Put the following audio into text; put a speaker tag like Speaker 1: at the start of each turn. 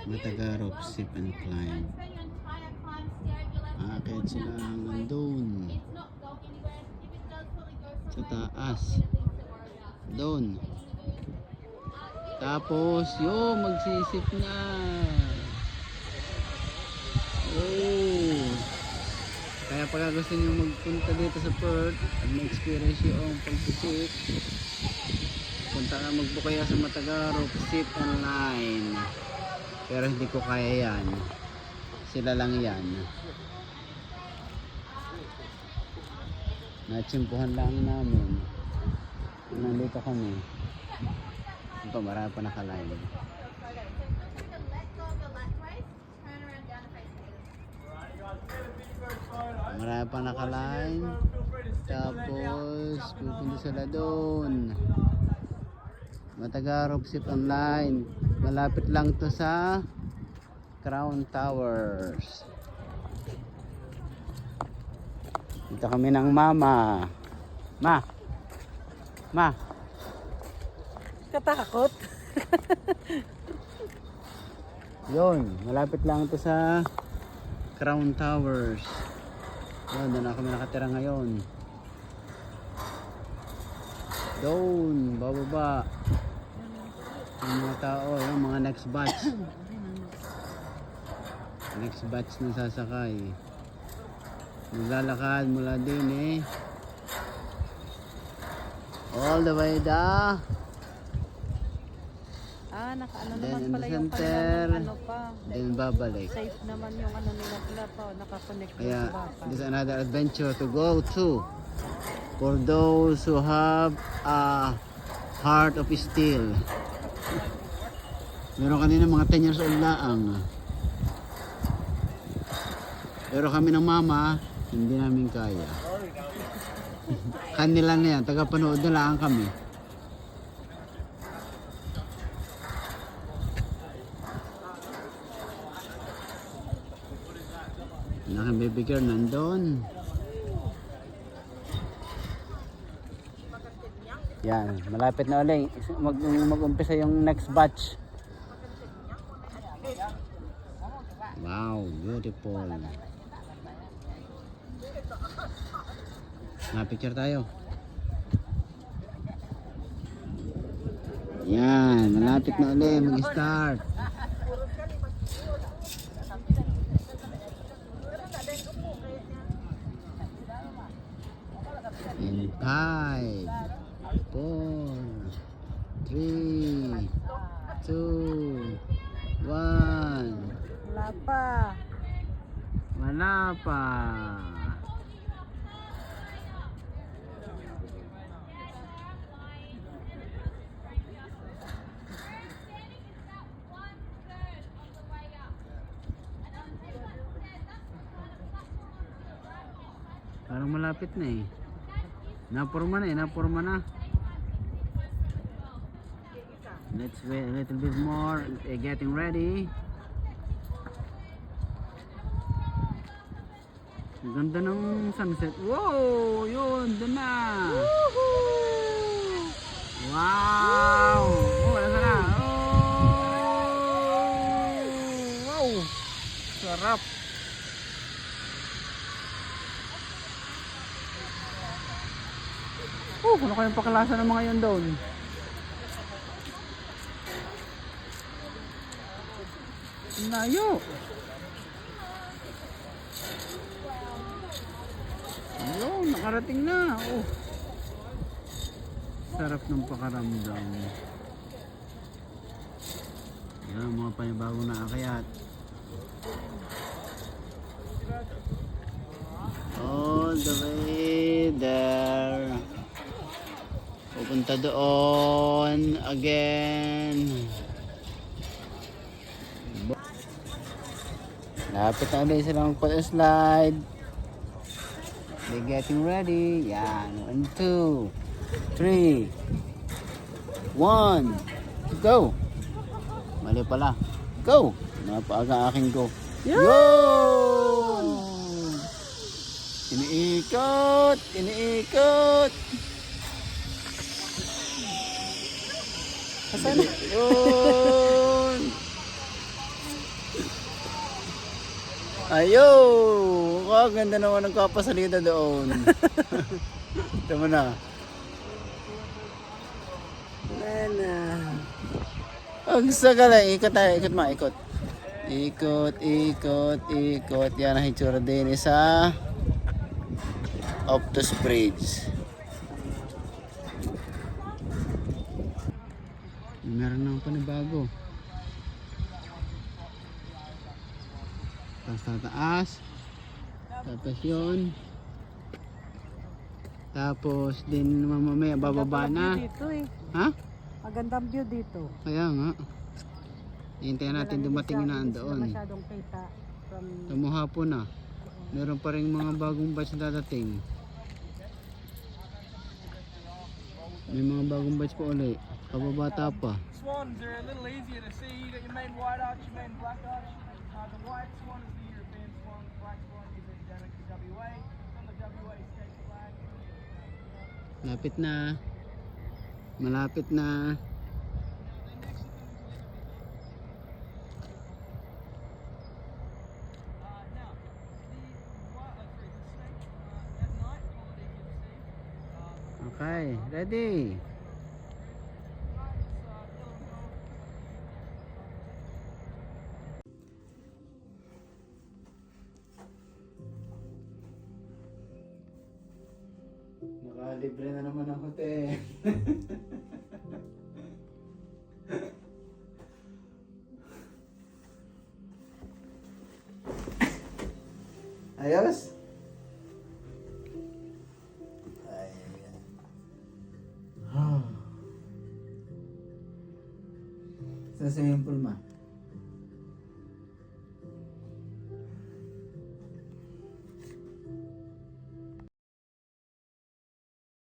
Speaker 1: Matagarop, sip and climb. Akit sila hanggang doon. Sa taas. Doon. Tapos, magsisip na. Oh. Kaya pag gusto nyo magpunta dito sa Perth at ma-experience yung pagsisip, punta ka, magbook kaya sa Matagarop, sip and line. Pero hindi ko kaya yan. Sila lang yan. Natsimpuhan lang namin. Nandito kami. Ito, marami pa nakaline. Marami pa nakaline. Tapos, pupunta sila doon. Matagarop, sip and line. Malapit lang to sa Crown Towers. Dito kami ng mama. Ma.
Speaker 2: Katakot.
Speaker 1: Yun, malapit lang to sa Crown Towers. Yun, doon na kami nakatira ngayon. Doon, bababa. Yung mga tao, yung mga next batch. Next batch na sasakay. Maglalakad mula din all the way
Speaker 2: Nakaano
Speaker 1: then
Speaker 2: naman
Speaker 1: in
Speaker 2: pala
Speaker 1: the
Speaker 2: yung
Speaker 1: center,
Speaker 2: kanilang pa.
Speaker 1: then babalik.
Speaker 2: Safe naman yung nila pa, nakakonect
Speaker 1: Kaya
Speaker 2: sa baka.
Speaker 1: this is another adventure to go to for those who have a heart of steel. Meron kanina mga 10 years old laang. Pero kami ng mama, hindi namin kaya. Kanila na yan, taga-panood na lang kami. Ang aking baby girl nandun. Yan, malapit na ulit. Mag-umpisa yung next batch. Wow, beautiful. Picture tayo. Yan, malapit na ulit mag-start. In 5, 4, 3, 2, 1. Wala pa. Parang malapit na eh. Napurma na. Let's wait a little bit more. Getting ready. Ang ganda ng sunset. Wow! Yun, doon na. Wow! Wala ka na. Wow! Sarap. Ano kayong pakalasa ng mga yun doon? Layo. Ayun, nakarating na. Sarap ng pakaramdam. Yan, mga panibagong naakayat. All the way there. Pupunta doon again. Lapit na ulit sila magpa-slide. They're getting ready. Yan. 1, 2, 3, 1. Go! Mali pala. Go! Napaaga aking go. Yo! Iniikot!
Speaker 2: Asan?
Speaker 1: Yun! Ayo! Oh, ganda naman ng kapasalida doon. Ito mo na.
Speaker 2: Nana.
Speaker 1: Ang sagala, ikot tayo, ikot ma, ikot. Ikot, ikot, ikot. Yan ang hitsura din sa Optus Bridge. Meron nang panibago. Tapos tataas. Tapos yun. Tapos din mamaya bababa na.
Speaker 2: Dito eh.
Speaker 1: Ha?
Speaker 2: Magandang view dito.
Speaker 1: Kaya nga. Hintayin natin dumating na
Speaker 2: Hindi
Speaker 1: doon.
Speaker 2: masyadong kita from
Speaker 1: Tumuhapon na. Meron pa rin mga bagong batch na dadating. May mga bagong batch pa ulit. Kababata pa.
Speaker 3: Swans are a little easier to see. You got your main white arch, your main black arch. The white swan is the European swan. The black swan is endemic to WA. On the WA state flag.
Speaker 1: Malapit na. Malapit na.
Speaker 3: Now, the snake at night, quality you see.
Speaker 1: Okay, ready. Nakalibre na naman ang hotel. Ayos? Ayan. Sa swimming pool ma.